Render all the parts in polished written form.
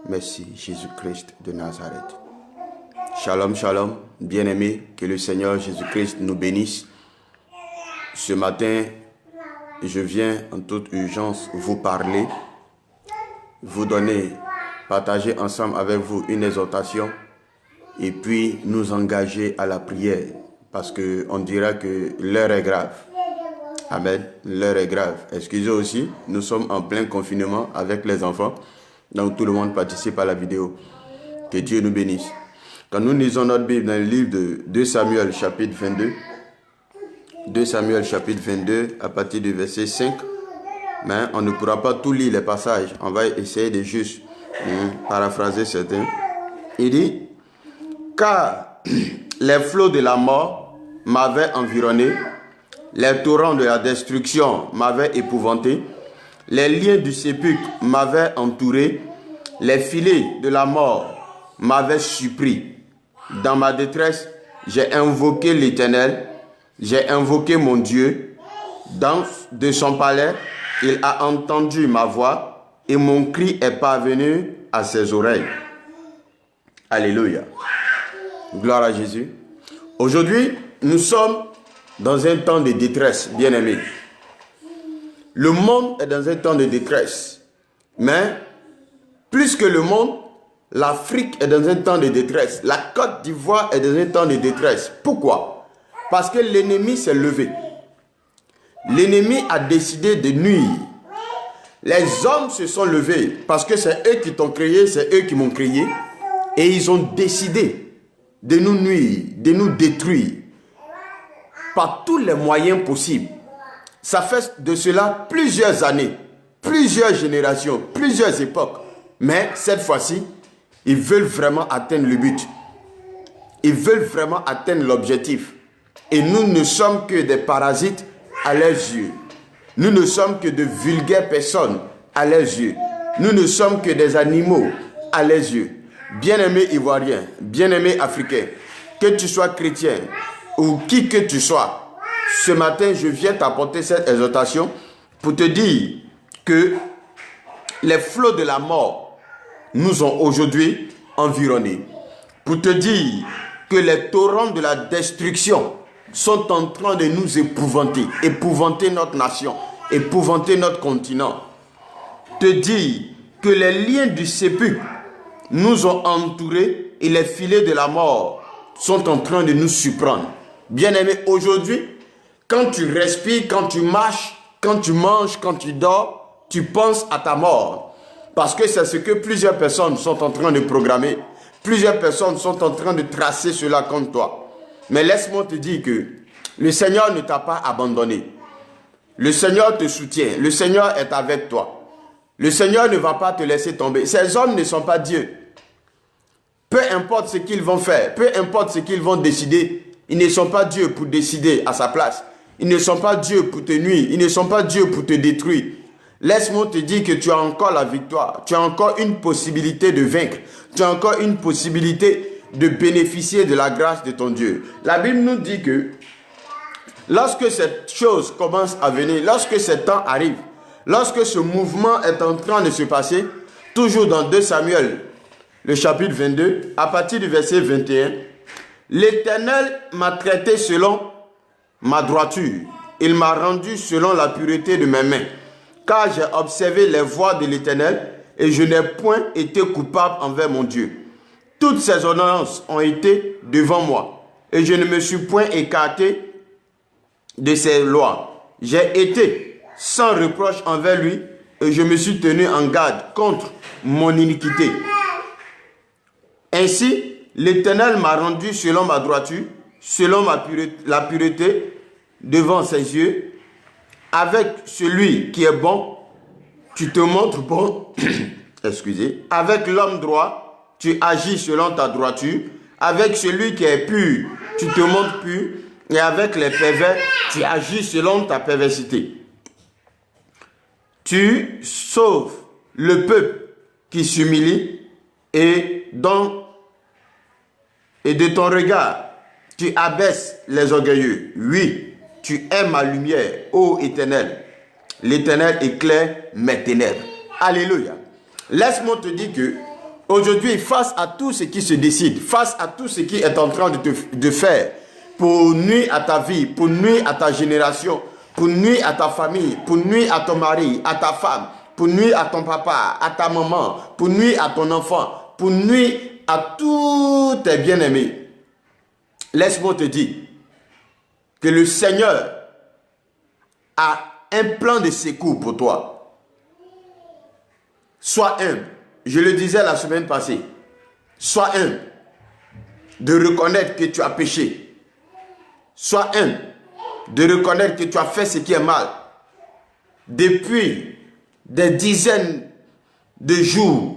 Merci Jésus-Christ de Nazareth. Shalom, shalom, bien-aimés, que le Seigneur Jésus-Christ nous bénisse. Ce matin, je viens en toute urgence vous parler, vous donner, partager ensemble avec vous une exhortation et puis nous engager à la prière parce qu'on dira que l'heure est grave. Amen, l'heure est grave. Excusez aussi, nous sommes en plein confinement avec les enfants, donc tout le monde participe à la vidéo. Que Dieu nous bénisse. Quand nous lisons notre Bible dans le livre de 2 Samuel chapitre 22, 2 Samuel chapitre 22 à partir du verset 5, mais on ne pourra pas tout lire les passages, on va essayer de juste paraphraser certains. Il dit, car les flots de la mort m'avaient environné, les torrents de la destruction m'avaient épouvanté, les liens du sépulcre m'avaient entouré, les filets de la mort m'avaient surpris. Dans ma détresse, j'ai invoqué l'Éternel, j'ai invoqué mon Dieu. De son palais, il a entendu ma voix et mon cri est parvenu à ses oreilles. Alléluia. Gloire à Jésus. Aujourd'hui, nous sommes dans un temps de détresse, bien-aimés. Le monde est dans un temps de détresse. Mais, plus que le monde, l'Afrique est dans un temps de détresse. La Côte d'Ivoire est dans un temps de détresse. Pourquoi? Parce que l'ennemi s'est levé. L'ennemi a décidé de nuire. Les hommes se sont levés parce que c'est eux qui t'ont créé, c'est eux qui m'ont créé. Et ils ont décidé de nous nuire, de nous détruire par tous les moyens possibles. Ça fait de cela plusieurs années, plusieurs générations, plusieurs époques. Mais cette fois-ci, ils veulent vraiment atteindre le but. Ils veulent vraiment atteindre l'objectif. Et nous ne sommes que des parasites à leurs yeux. Nous ne sommes que de vulgaires personnes à leurs yeux. Nous ne sommes que des animaux à leurs yeux. Bien-aimés Ivoiriens, bien-aimés Africains, que tu sois chrétien ou qui que tu sois, ce matin, je viens t'apporter cette exhortation pour te dire que les flots de la mort nous ont aujourd'hui environnés. Pour te dire que les torrents de la destruction sont en train de nous épouvanter, épouvanter notre nation, épouvanter notre continent. Te dire que les liens du sépulcre nous ont entourés et les filets de la mort sont en train de nous surprendre. Bien-aimés, aujourd'hui, quand tu respires, quand tu marches, quand tu manges, quand tu dors, tu penses à ta mort. Parce que c'est ce que plusieurs personnes sont en train de programmer. Plusieurs personnes sont en train de tracer cela contre toi. Mais laisse-moi te dire que le Seigneur ne t'a pas abandonné. Le Seigneur te soutient. Le Seigneur est avec toi. Le Seigneur ne va pas te laisser tomber. Ces hommes ne sont pas Dieu. Peu importe ce qu'ils vont faire, peu importe ce qu'ils vont décider, ils ne sont pas Dieu pour décider à sa place. Ils ne sont pas Dieu pour te nuire. Ils ne sont pas Dieu pour te détruire. Laisse-moi te dire que tu as encore la victoire. Tu as encore une possibilité de vaincre. Tu as encore une possibilité de bénéficier de la grâce de ton Dieu. La Bible nous dit que lorsque cette chose commence à venir, lorsque ce temps arrive, lorsque ce mouvement est en train de se passer, toujours dans 2 Samuel, le chapitre 22, à partir du verset 21, l'Éternel m'a traité selon ma droiture. Il m'a rendu selon la pureté de mes mains. Car j'ai observé les voies de l'Éternel et je n'ai point été coupable envers mon Dieu. Toutes ses ordonnances ont été devant moi et je ne me suis point écarté de ses lois. J'ai été sans reproche envers lui et je me suis tenu en garde contre mon iniquité. Ainsi, l'Éternel m'a rendu selon ma droiture, selon la pureté devant ses yeux. Avec celui qui est bon, tu te montres bon. Excusez. Avec l'homme droit, tu agis selon ta droiture. Avec celui qui est pur, tu te montres pur. Et avec les pervers, tu agis selon ta perversité. Tu sauves le peuple qui s'humilie et de ton regard, tu abaisses les orgueilleux. Oui, tu aimes ma lumière, ô Éternel. L'Éternel éclaire mes ténèbres. Alléluia. Laisse-moi te dire que Aujourd'hui, face à tout ce qui se décide, face à tout ce qui est en train de faire, pour nuire à ta vie, pour nuire à ta génération, pour nuire à ta famille, pour nuire à ton mari, à ta femme, pour nuire à ton papa, à ta maman, pour nuire à ton enfant, pour nuire à tous tes bien-aimés. Laisse-moi te dire que le Seigneur a un plan de secours pour toi. Sois humble. Je le disais la semaine passée. Sois humble de reconnaître que tu as péché. Sois humble de reconnaître que tu as fait ce qui est mal. Depuis des dizaines de jours,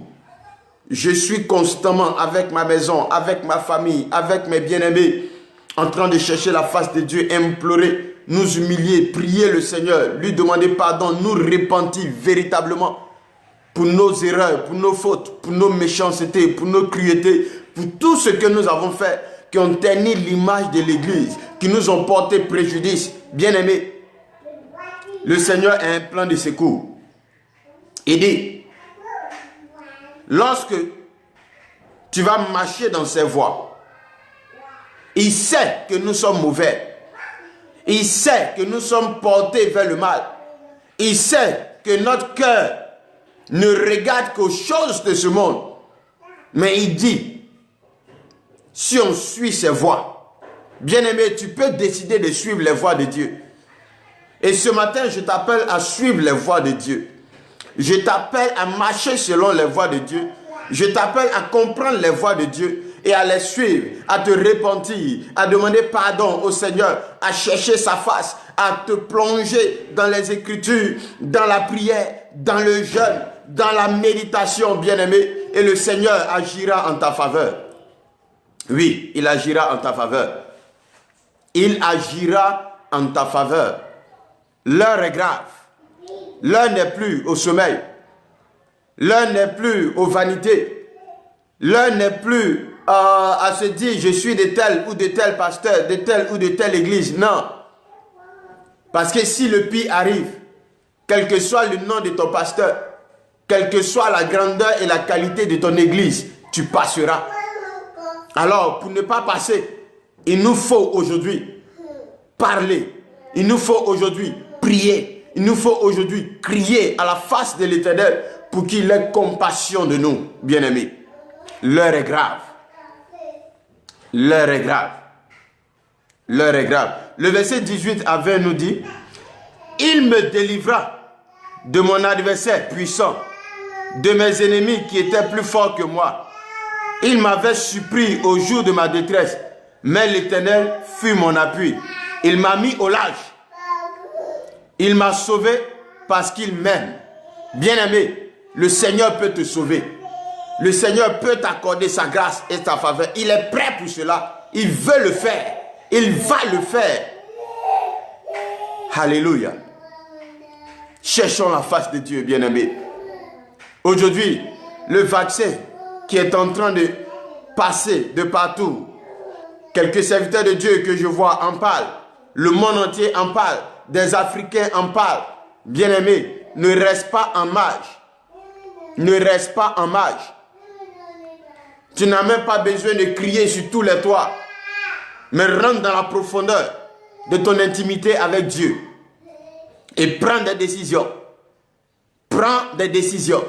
je suis constamment avec ma maison, avec ma famille, avec mes bien-aimés, en train de chercher la face de Dieu, implorer, nous humilier, prier le Seigneur, lui demander pardon, nous repentir véritablement pour nos erreurs, pour nos fautes, pour nos méchancetés, pour nos cruautés, pour tout ce que nous avons fait, qui ont terni l'image de l'Église, qui nous ont porté préjudice. Bien-aimés, le Seigneur a un plan de secours. Il dit, lorsque tu vas marcher dans ses voies, il sait que nous sommes mauvais. Il sait que nous sommes portés vers le mal. Il sait que notre cœur ne regarde qu'aux choses de ce monde. Mais il dit, si on suit ses voies, bien-aimé, tu peux décider de suivre les voies de Dieu. Et ce matin, je t'appelle à suivre les voies de Dieu. Je t'appelle à marcher selon les voies de Dieu. Je t'appelle à comprendre les voies de Dieu et à les suivre, à te repentir, à demander pardon au Seigneur, à chercher sa face, à te plonger dans les Écritures, dans la prière, dans le jeûne, dans la méditation, bien-aimé, et le Seigneur agira en ta faveur. Oui, il agira en ta faveur. Il agira en ta faveur. L'heure est grave. L'heure n'est plus au sommeil. L'heure n'est plus aux vanités. L'heure n'est plus à se dire je suis de tel ou de tel pasteur, de telle ou de telle église. Non. Parce que si le pire arrive, quel que soit le nom de ton pasteur, quelle que soit la grandeur et la qualité de ton église, tu passeras. Alors, pour ne pas passer, il nous faut aujourd'hui parler. Il nous faut aujourd'hui prier. Il nous faut aujourd'hui crier à la face de l'Éternel pour qu'il ait compassion de nous, bien-aimés. L'heure est grave. L'heure est grave. L'heure est grave. Le verset 18 à 20 nous dit, « Il me délivra de mon adversaire puissant, de mes ennemis qui étaient plus forts que moi. Il m'avait surpris au jour de ma détresse, mais l'Éternel fut mon appui. Il m'a mis au large. Il m'a sauvé parce qu'il m'aime. » Bien-aimé, le Seigneur peut te sauver. Le Seigneur peut t'accorder sa grâce et sa faveur. Il est prêt pour cela. Il veut le faire. Il va le faire. Alléluia. Cherchons la face de Dieu, bien-aimé. Aujourd'hui, le vaccin qui est en train de passer de partout, quelques serviteurs de Dieu que je vois en parlent. Le monde entier en parle. Des Africains en parlent. Bien-aimé, ne reste pas en marge. Ne reste pas en marge. Tu n'as même pas besoin de crier sur tous les toits. Mais rentre dans la profondeur de ton intimité avec Dieu. Et prends des décisions. Prends des décisions.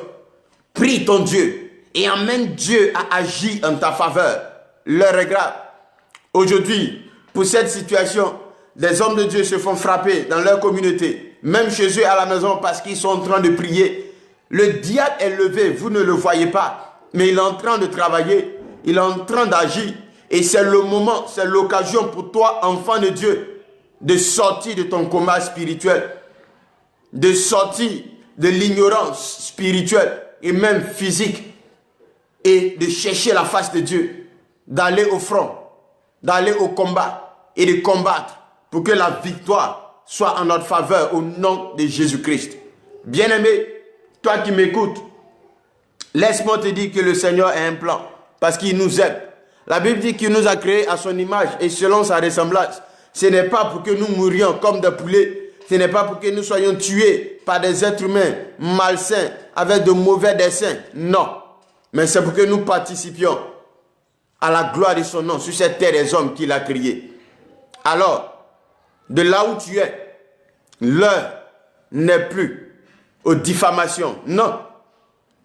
Prie ton Dieu. Et emmène Dieu à agir en ta faveur. L'heure est grave. Aujourd'hui, pour cette situation, des hommes de Dieu se font frapper dans leur communauté. Même chez eux à la maison parce qu'ils sont en train de prier. Le diable est levé, vous ne le voyez pas. Mais il est en train de travailler, il est en train d'agir. Et c'est le moment, c'est l'occasion pour toi, enfant de Dieu, de sortir de ton coma spirituel. De sortir de l'ignorance spirituelle et même physique. Et de chercher la face de Dieu. D'aller au front, d'aller au combat et de combattre pour que la victoire soit en notre faveur au nom de Jésus-Christ. Bien-aimé, toi qui m'écoutes, laisse-moi te dire que le Seigneur a un plan parce qu'il nous aime. La Bible dit qu'il nous a créés à son image et selon sa ressemblance. Ce n'est pas pour que nous mourions comme des poulets. Ce n'est pas pour que nous soyons tués par des êtres humains malsains avec de mauvais desseins. Non. mais c'est pour que nous participions à la gloire de son nom sur cette terre des hommes qu'il a créée. Alors, de là où tu es, l'heure n'est plus aux diffamations. Non.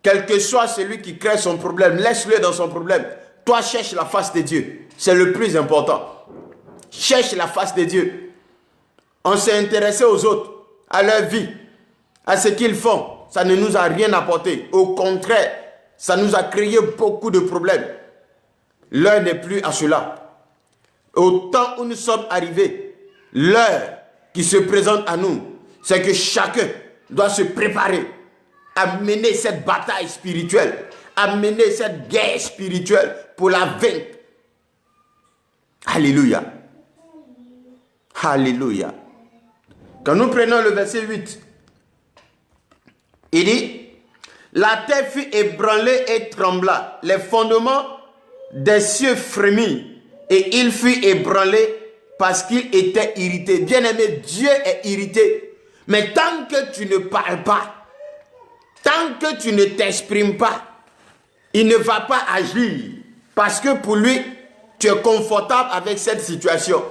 Quel que soit celui qui crée son problème, laisse-le dans son problème. Toi, cherche la face de Dieu. C'est le plus important. Cherche la face de Dieu. On s'est intéressé aux autres, à leur vie, à ce qu'ils font. Ça ne nous a rien apporté. Au contraire, ça nous a créé beaucoup de problèmes. L'heure n'est plus à cela. Au temps où nous sommes arrivés, l'heure qui se présente à nous, c'est que chacun doit se préparer à mener cette bataille spirituelle, à mener cette guerre spirituelle pour la vaincre. Alléluia. Alléluia. Quand nous prenons le verset 8, il dit, la terre fut ébranlée et trembla, les fondements des cieux frémirent, et il fut ébranlé parce qu'il était irrité. Bien-aimé, Dieu est irrité. Mais tant que tu ne parles pas, tant que tu ne t'exprimes pas, il ne va pas agir. Parce que pour lui, tu es confortable avec cette situation.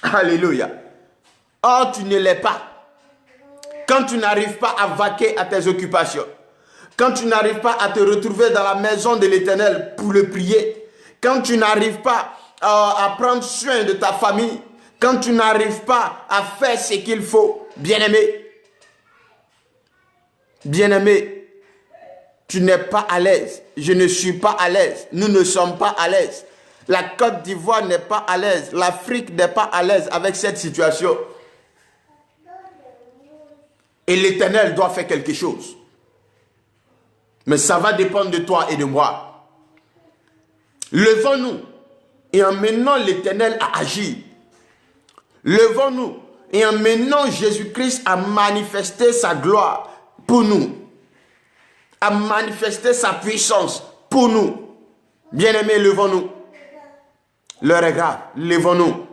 Alléluia. Or, tu ne l'es pas. Quand tu n'arrives pas à vaquer à tes occupations, quand tu n'arrives pas à te retrouver dans la maison de l'Éternel pour le prier, quand tu n'arrives pas à prendre soin de ta famille, quand tu n'arrives pas à faire ce qu'il faut, bien-aimé, bien-aimé, tu n'es pas à l'aise. Je ne suis pas à l'aise. Nous ne sommes pas à l'aise. La Côte d'Ivoire n'est pas à l'aise. L'Afrique n'est pas à l'aise avec cette situation. Et l'Éternel doit faire quelque chose. Mais ça va dépendre de toi et de moi. Levons-nous et emmenons l'Éternel à agir. Levons-nous et emmenons Jésus-Christ à manifester sa gloire pour nous. À manifester sa puissance pour nous. Bien-aimés, levons-nous. L'heure est grave. Levons-nous.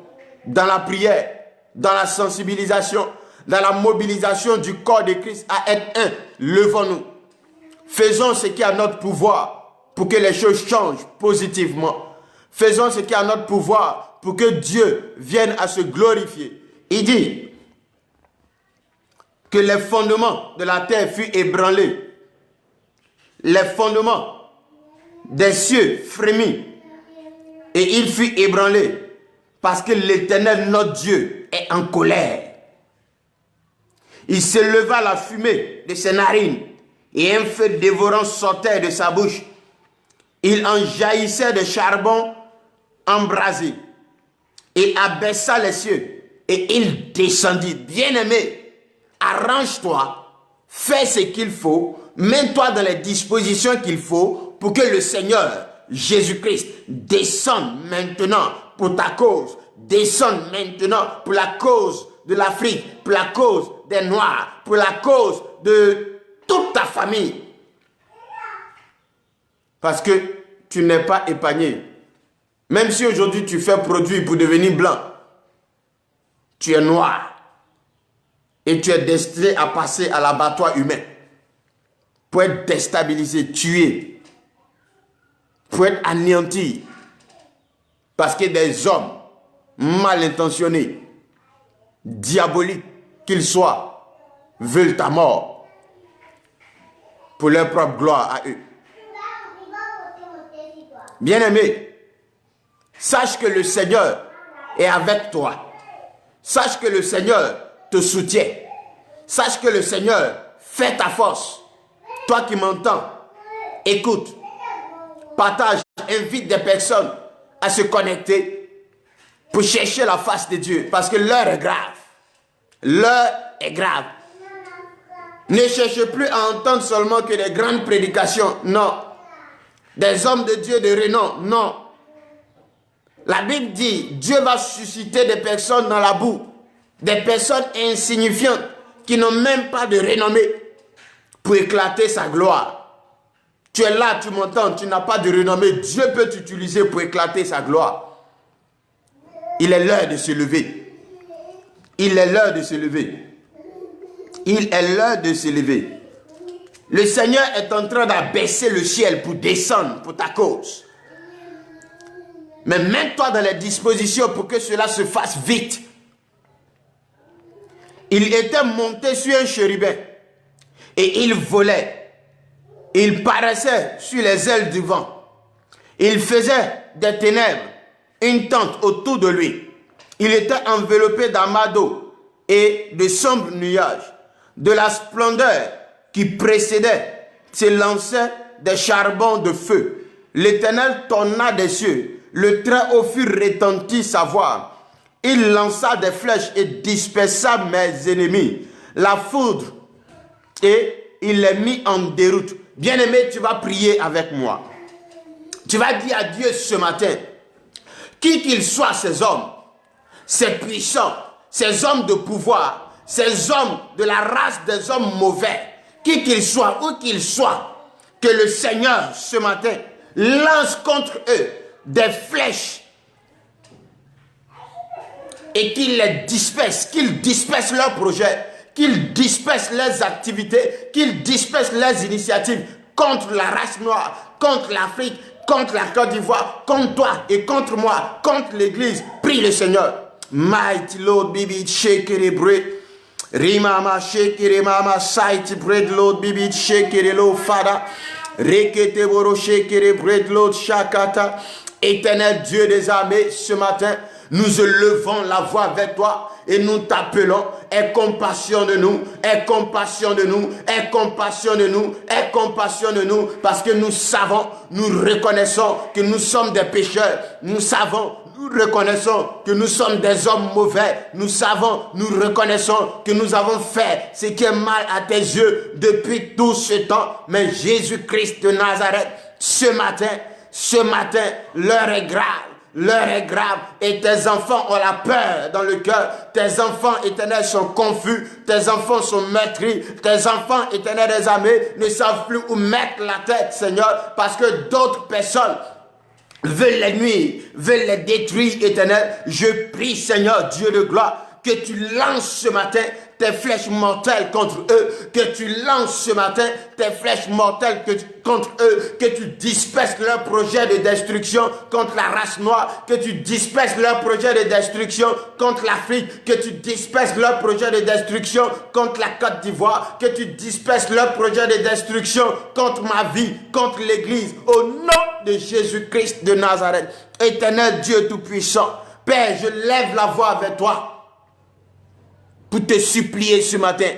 Dans la prière, dans la sensibilisation, dans la mobilisation du corps de Christ à être un. Levons-nous. Faisons ce qui est à notre pouvoir pour que les choses changent positivement. Faisons ce qui est à notre pouvoir pour que Dieu vienne à se glorifier. Il dit que les fondements de la terre furent ébranlés. Les fondements des cieux frémit et il fut ébranlé parce que l'Éternel, notre Dieu, est en colère. Il se leva la fumée de ses narines et un feu dévorant sortait de sa bouche. Il en jaillissait de charbon embrasé et abaissa les cieux et il descendit. Bien-aimé, arrange-toi, fais ce qu'il faut, mets-toi dans les dispositions qu'il faut pour que le Seigneur Jésus-Christ descende maintenant pour ta cause, descende maintenant pour la cause de l'Afrique, pour la cause des Noirs, pour la cause de toute ta famille. Parce que tu n'es pas épargné. Même si aujourd'hui tu fais produit pour devenir blanc, tu es noir. Et tu es destiné à passer à l'abattoir humain. Pour être déstabilisé, tué. Pour être anéanti. Parce que des hommes mal intentionnés, diaboliques qu'ils soient, veulent ta mort. Pour leur propre gloire à eux. Bien-aimé, sache que le Seigneur est avec toi. Sache que le Seigneur te soutient. Sache que le Seigneur fait ta force. Toi qui m'entends, écoute, partage, invite des personnes à se connecter pour chercher la face de Dieu. Parce que l'heure est grave. L'heure est grave. Ne cherche plus à entendre seulement que des grandes prédications. Non. Des hommes de Dieu de renom. Non. La Bible dit, Dieu va susciter des personnes dans la boue. Des personnes insignifiantes qui n'ont même pas de renommée pour éclater sa gloire. Tu es là, tu m'entends, tu n'as pas de renommée. Dieu peut t'utiliser pour éclater sa gloire. Il est l'heure de se lever. Il est l'heure de se lever. Il est l'heure de se lever. Le Seigneur est en train d'abaisser le ciel pour descendre pour ta cause. Mais mets-toi dans les dispositions pour que cela se fasse vite. Il était monté sur un chérubin et il volait. Il paraissait sur les ailes du vent. Il faisait des ténèbres une tente autour de lui. Il était enveloppé d'amas d'eau et de sombres nuages. De la splendeur qui précédait s'élançait des charbons de feu. L'Éternel tourna des cieux. Le Très-Haut fit retentir sa voix. Il lança des flèches et dispersa mes ennemis. La foudre, et il les mit en déroute. Bien-aimé, tu vas prier avec moi. Tu vas dire à Dieu ce matin, qui qu'ils soient ces hommes, ces puissants, ces hommes de pouvoir, ces hommes de la race des hommes mauvais, qui qu'ils soient, où qu'ils soient, que le Seigneur ce matin lance contre eux des flèches et qu'il les disperse, qu'il disperse leurs projets, qu'il disperse leurs activités, qu'il disperse leurs initiatives contre la race noire, contre l'Afrique, contre la Côte d'Ivoire, contre toi et contre moi, contre l'Église. Prie le Seigneur. Mighty Lord, baby, shake it, bread. Rimama, shake it, mama, sight bread, Lord, baby, shake it, Lord, Father. Rekete boro, shake it, bread, Lord, shakata. Éternel Dieu des armées, ce matin, nous élevons la voix vers toi et nous t'appelons. Aie compassion de nous, aie compassion de nous, aie compassion de nous, aie compassion de nous, parce que nous savons, nous reconnaissons que nous sommes des pécheurs. Nous savons, nous reconnaissons que nous sommes des hommes mauvais. Nous savons, nous reconnaissons que nous avons fait ce qui est mal à tes yeux depuis tout ce temps. Mais Jésus-Christ de Nazareth, ce matin, l'heure est grave. L'heure est grave et tes enfants ont la peur dans le cœur. Tes enfants éternels sont confus. Tes enfants sont meurtris. Tes enfants éternels des armées ne savent plus où mettre la tête, Seigneur, parce que d'autres personnes veulent les nuire, veulent les détruire, éternel. Je prie, Seigneur, Dieu de gloire, que tu lances ce matin tes flèches mortelles contre eux, que tu lances ce matin tes flèches mortelles contre eux, que tu disperses leur projet de destruction contre la race noire, que tu disperses leur projet de destruction contre l'Afrique, que tu disperses leur projet de destruction contre la Côte d'Ivoire, que tu disperses leur projet de destruction contre ma vie, contre l'Église, au nom de Jésus-Christ de Nazareth. Éternel Dieu Tout-Puissant, Père, je lève la voix vers toi pour te supplier ce matin.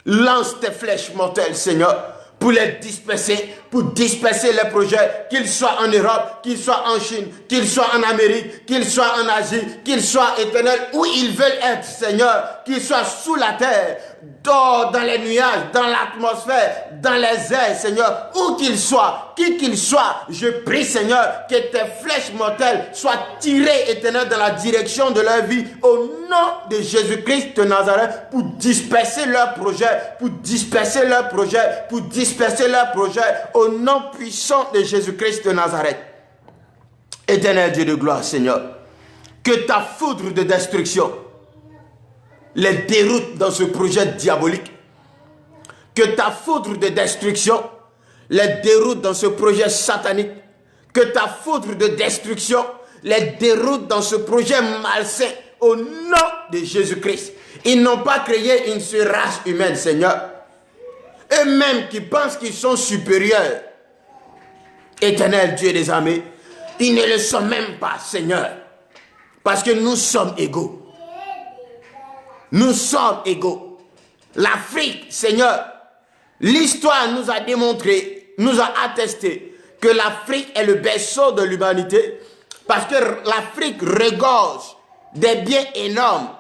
Lance tes flèches mortelles, Seigneur, pour les disperser, pour disperser les projets, qu'ils soient en Europe, qu'ils soient en Chine, qu'ils soient en Amérique, qu'ils soient en Asie, qu'ils soient éternels, où ils veulent être, Seigneur, qu'ils soient sous la terre, dans les nuages, dans l'atmosphère, dans les airs, Seigneur, où qu'ils soient, qui qu'ils soient, je prie, Seigneur, que tes flèches mortelles soient tirées, éternel, dans la direction de leur vie, au nom de Jésus-Christ de Nazareth, pour disperser leurs projets, pour disperser leurs projets, pour disperser leurs projets, au nom puissant de Jésus-Christ de Nazareth. Éternel Dieu de gloire, Seigneur, que ta foudre de destruction les déroute dans ce projet diabolique. Que ta foudre de destruction les déroute dans ce projet satanique. Que ta foudre de destruction les déroute dans ce projet malsain au nom de Jésus-Christ. Ils n'ont pas créé une seule race humaine, Seigneur. Eux-mêmes qui pensent qu'ils sont supérieurs. Éternel Dieu des armées, ils ne le sont même pas, Seigneur. Parce que nous sommes égaux. Nous sommes égaux. L'Afrique, Seigneur, l'histoire nous a démontré, nous a attesté que l'Afrique est le berceau de l'humanité parce que l'Afrique regorge des biens énormes.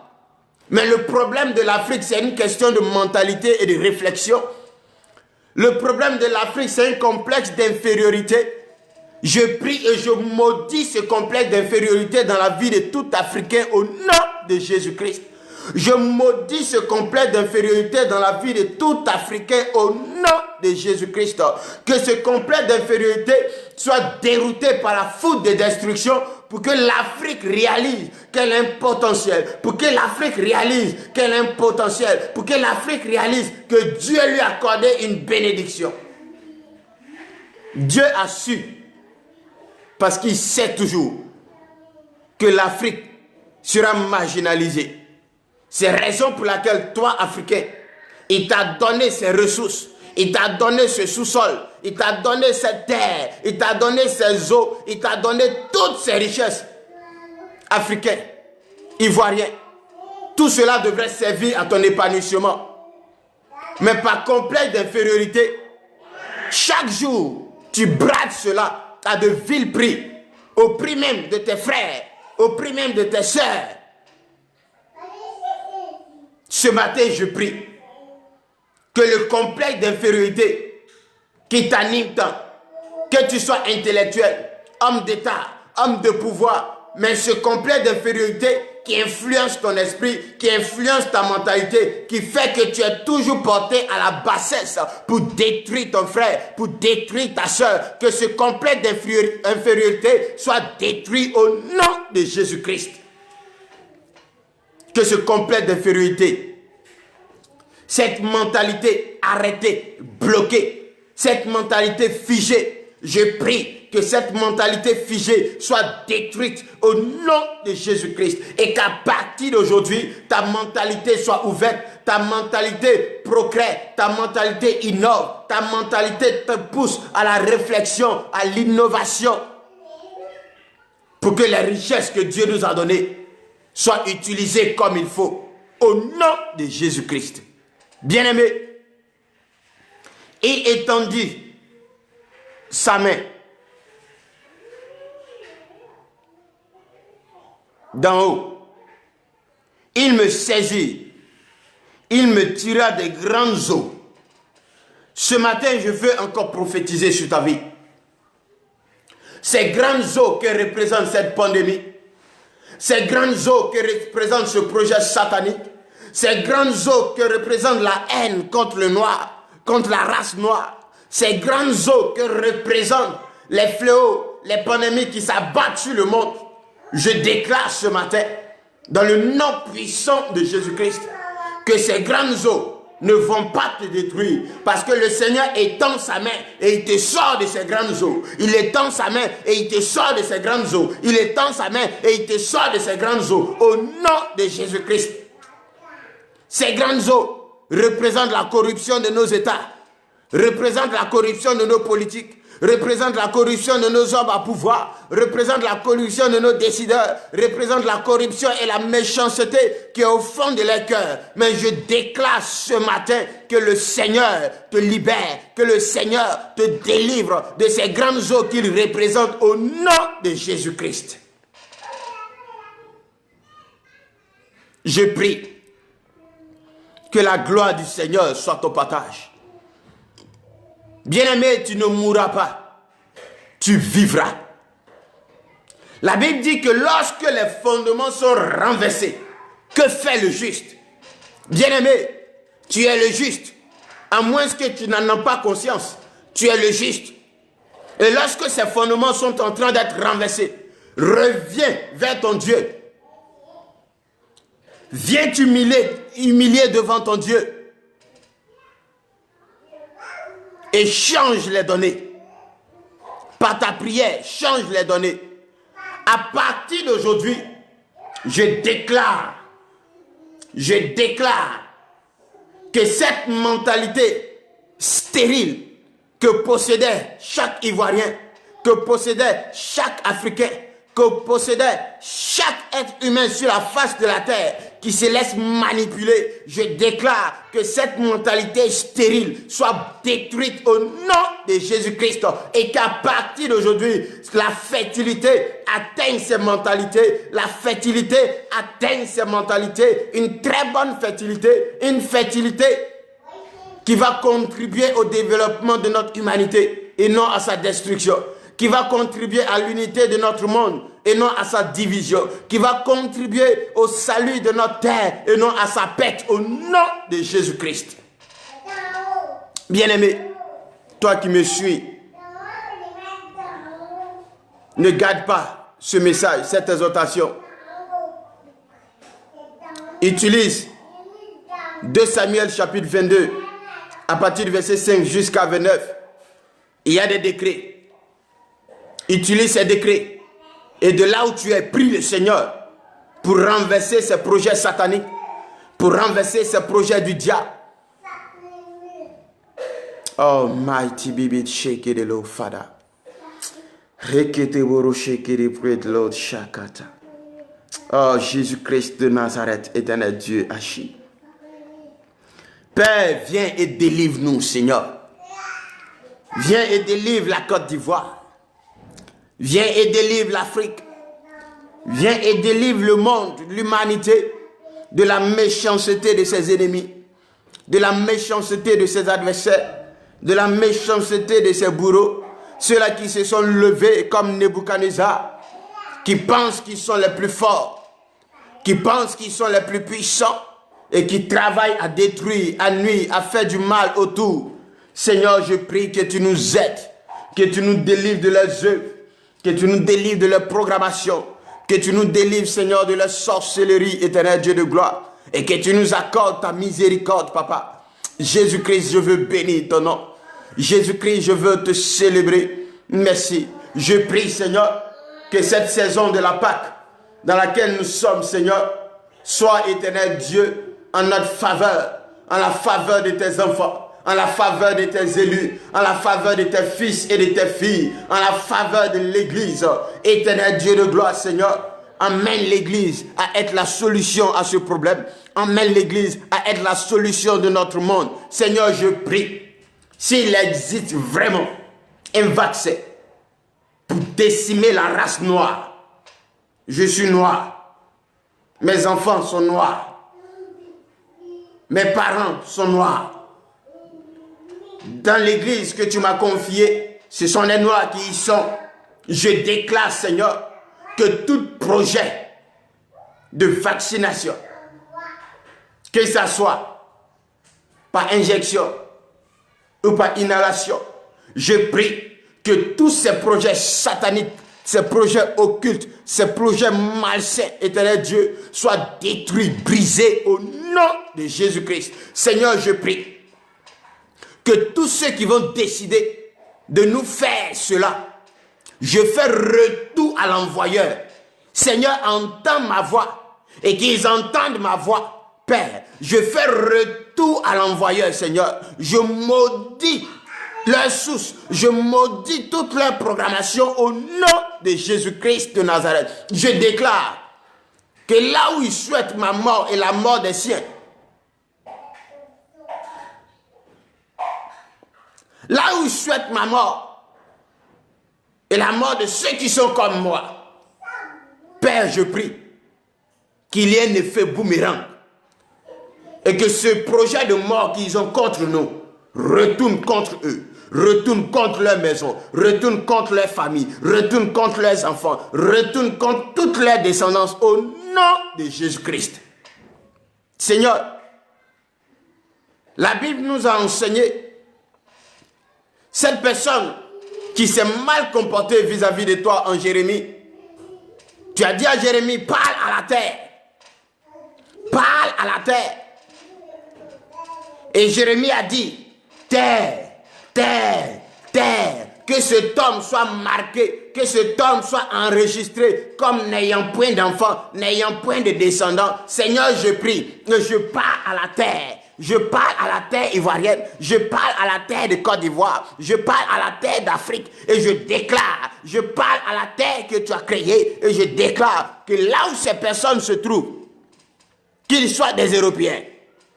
Mais le problème de l'Afrique, c'est une question de mentalité et de réflexion. Le problème de l'Afrique, c'est un complexe d'infériorité. Je prie et je maudis ce complexe d'infériorité dans la vie de tout Africain au nom de Jésus-Christ. Je maudis ce complexe d'infériorité dans la vie de tout Africain au nom de Jésus-Christ. Que ce complexe d'infériorité soit dérouté par la foudre de destruction pour que l'Afrique réalise qu'elle a un potentiel, pour que l'Afrique réalise qu'elle a un potentiel, pour que l'Afrique réalise que Dieu lui a accordé une bénédiction. Dieu a su, parce qu'il sait toujours que l'Afrique sera marginalisée. C'est la raison pour laquelle toi, Africain, il t'a donné ses ressources, il t'a donné ce sous-sol, il t'a donné cette terre, il t'a donné ses eaux, il t'a donné toutes ses richesses. Africain, Ivoirien, tout cela devrait servir à ton épanouissement. Mais par complexe d'infériorité, chaque jour, tu brades cela à de vils prix, au prix même de tes frères, au prix même de tes sœurs. Ce matin, je prie que le complexe d'infériorité qui t'anime tant, que tu sois intellectuel, homme d'État, homme de pouvoir, mais ce complexe d'infériorité qui influence ton esprit, qui influence ta mentalité, qui fait que tu es toujours porté à la bassesse pour détruire ton frère, pour détruire ta soeur, que ce complexe d'infériorité soit détruit au nom de Jésus-Christ. Que ce complexe d'infériorité, cette mentalité arrêtée, bloquée, cette mentalité figée, je prie que cette mentalité figée soit détruite au nom de Jésus-Christ et qu'à partir d'aujourd'hui, ta mentalité soit ouverte, ta mentalité procrée, ta mentalité innove, ta mentalité te pousse à la réflexion, à l'innovation pour que les richesses que Dieu nous a données soient utilisées comme il faut au nom de Jésus-Christ. Bien-aimé, il étendit sa main d'en haut. Il me saisit, il me tira des grandes eaux. Ce matin, je veux encore prophétiser sur ta vie. Ces grandes eaux que représente cette pandémie, ces grandes eaux que représente ce projet satanique, ces grandes eaux que représente la haine contre le noir, contre la race noire, ces grandes eaux que représentent les fléaux, les pandémies qui s'abattent sur le monde, je déclare ce matin, dans le nom puissant de Jésus-Christ, que ces grandes eaux ne vont pas te détruire, parce que le Seigneur étend sa main et il te sort de ces grandes eaux. Il étend sa main et il te sort de ces grandes eaux. Il étend sa main et il te sort de ces grandes eaux, au nom de Jésus-Christ. Ces grandes eaux représentent la corruption de nos États, représentent la corruption de nos politiques, représentent la corruption de nos hommes à pouvoir, représentent la corruption de nos décideurs, représentent la corruption et la méchanceté qui est au fond de leur cœur. Mais je déclare ce matin que le Seigneur te libère, que le Seigneur te délivre de ces grandes eaux qu'il représente au nom de Jésus-Christ. Je prie que la gloire du Seigneur soit ton partage. Bien-aimé, tu ne mourras pas, tu vivras. La Bible dit que lorsque les fondements sont renversés, que fait le juste? Bien-aimé, tu es le juste, à moins que tu n'en aies pas conscience, tu es le juste. Et lorsque ces fondements sont en train d'être renversés, reviens vers ton Dieu. Viens t'humilier devant ton Dieu. Et change les données. Par ta prière, change les données. À partir d'aujourd'hui, je déclare que cette mentalité stérile que possédait chaque Ivoirien, que possédait chaque Africain, que possédait chaque être humain sur la face de la terre qui se laisse manipuler, je déclare que cette mentalité stérile soit détruite au nom de Jésus-Christ et qu'à partir d'aujourd'hui, la fertilité atteigne ces mentalités, la fertilité atteigne ces mentalités, une très bonne fertilité, une fertilité qui va contribuer au développement de notre humanité et non à sa destruction, qui va contribuer à l'unité de notre monde et non à sa division, qui va contribuer au salut de notre terre et non à sa perte, au nom de Jésus-Christ. Bien-aimé, toi qui me suis, ne garde pas ce message, cette exhortation, utilise 2 Samuel chapitre 22, à partir du verset 5 jusqu'à 29. Il y a des décrets. Utilise ces décrets. Et de là où tu es, prie le Seigneur pour renverser ces projets sataniques, pour renverser ces projets du diable. Oh, mighty baby, shake it, Lord, Father. Rekete boro shake it, pray the Lord, shakata. Oh, Jésus-Christ de Nazareth, éternel Dieu, Hachi. Père, viens et délivre-nous, Seigneur. Viens et délivre la Côte d'Ivoire. Viens et délivre l'Afrique. Viens et délivre le monde, l'humanité, de la méchanceté de ses ennemis, de la méchanceté de ses adversaires, de la méchanceté de ses bourreaux, ceux-là qui se sont levés comme Nebuchadnezzar, qui pensent qu'ils sont les plus forts, qui pensent qu'ils sont les plus puissants et qui travaillent à détruire, à nuire, à faire du mal autour. Seigneur, je prie que tu nous aides, que tu nous délivres de leurs œuvres, que tu nous délivres de leur programmation, que tu nous délivres, Seigneur, de leur sorcellerie, éternel Dieu de gloire, et que tu nous accordes ta miséricorde, Papa. Jésus-Christ, je veux bénir ton nom. Jésus-Christ, je veux te célébrer. Merci. Je prie, Seigneur, que cette saison de la Pâque, dans laquelle nous sommes, Seigneur, soit, éternel Dieu, en notre faveur, en la faveur de tes enfants, en la faveur de tes élus, en la faveur de tes fils et de tes filles, en la faveur de l'Église. Éternel Dieu de gloire, Seigneur, emmène l'Église à être la solution à ce problème. Emmène l'Église à être la solution de notre monde. Seigneur, je prie, s'il existe vraiment un vaccin pour décimer la race noire, je suis noir, mes enfants sont noirs, mes parents sont noirs. Dans l'église que tu m'as confiée, ce sont les noirs qui y sont. Je déclare, Seigneur, que tout projet de vaccination, que ça soit par injection ou par inhalation, je prie que tous ces projets sataniques, ces projets occultes, ces projets malsains, éternel Dieu, soient détruits, brisés au nom de Jésus-Christ. Seigneur, je prie que tous ceux qui vont décider de nous faire cela, je fais retour à l'envoyeur. Seigneur, entends ma voix et qu'ils entendent ma voix. Père, je fais retour à l'envoyeur, Seigneur. Je maudis leur source, je maudis toute leur programmation au nom de Jésus-Christ de Nazareth. Je déclare que là où ils souhaitent ma mort et la mort des siens, là où ils souhaitent ma mort et la mort de ceux qui sont comme moi, Père, je prie qu'il y ait un effet boomerang et que ce projet de mort qu'ils ont contre nous retourne contre eux, retourne contre leur maison, retourne contre leur famille, retourne contre leurs enfants, retourne contre toute leur descendance au nom de Jésus-Christ. Seigneur, la Bible nous a enseigné cette personne qui s'est mal comportée vis-à-vis de toi en Jérémie. Tu as dit à Jérémie, parle à la terre. Parle à la terre. Et Jérémie a dit, terre, terre, terre, que cet homme soit marqué, que cet homme soit enregistré comme n'ayant point d'enfant, n'ayant point de descendants. Seigneur, je prie, je parle à la terre. Je parle à la terre ivoirienne, je parle à la terre de Côte d'Ivoire, je parle à la terre d'Afrique et je déclare, je parle à la terre que tu as créée et je déclare que là où ces personnes se trouvent, qu'ils soient des Européens,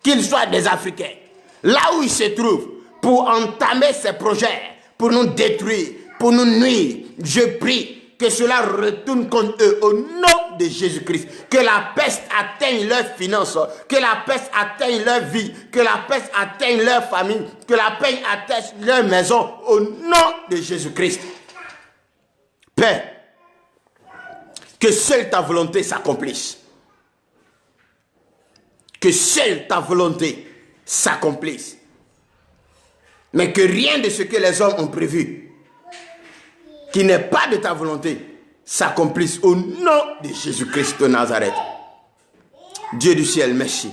qu'ils soient des Africains, là où ils se trouvent pour entamer ces projets, pour nous détruire, pour nous nuire, je prie que cela retourne contre eux au nom de Jésus-Christ. Que la peste atteigne leurs finances, que la peste atteigne leur vie, que la peste atteigne leur famille, que la peste atteigne leur maison au nom de Jésus-Christ. Père, que seule ta volonté s'accomplisse. Que seule ta volonté s'accomplisse. Mais que rien de ce que les hommes ont prévu, qui n'est pas de ta volonté, s'accomplisse au nom de Jésus-Christ de Nazareth. Dieu du ciel, merci.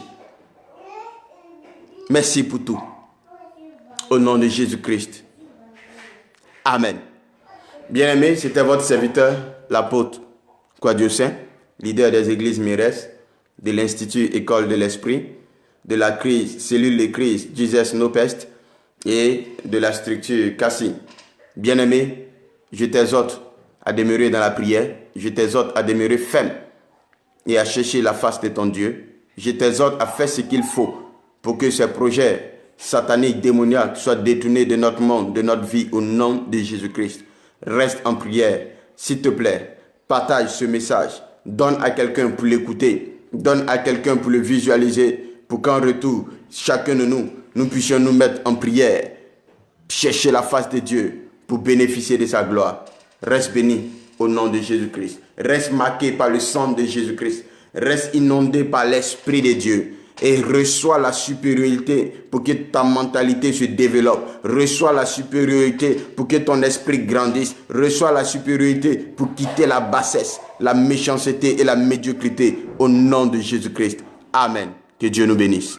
Merci pour tout. Au nom de Jésus-Christ. Amen. Bien-aimés, c'était votre serviteur, l'apôtre Kouadio Saint, leader des églises Mires, de l'Institut École de l'Esprit, de la crise, cellule de crise Jesus No Pest et de la structure Cassis. Bien-aimés, je t'exhorte à demeurer dans la prière, je t'exhorte à demeurer ferme et à chercher la face de ton Dieu. Je t'exhorte à faire ce qu'il faut pour que ces projets sataniques, démoniaques soient détournés de notre monde, de notre vie au nom de Jésus-Christ. Reste en prière, s'il te plaît. Partage ce message. Donne à quelqu'un pour l'écouter. Donne à quelqu'un pour le visualiser. Pour qu'en retour, chacun de nous, nous puissions nous mettre en prière. Chercher la face de Dieu pour bénéficier de sa gloire. Reste béni au nom de Jésus-Christ. Reste marqué par le sang de Jésus-Christ. Reste inondé par l'Esprit de Dieu. Et reçois la supériorité pour que ta mentalité se développe. Reçois la supériorité pour que ton esprit grandisse. Reçois la supériorité pour quitter la bassesse, la méchanceté et la médiocrité au nom de Jésus-Christ. Amen. Que Dieu nous bénisse.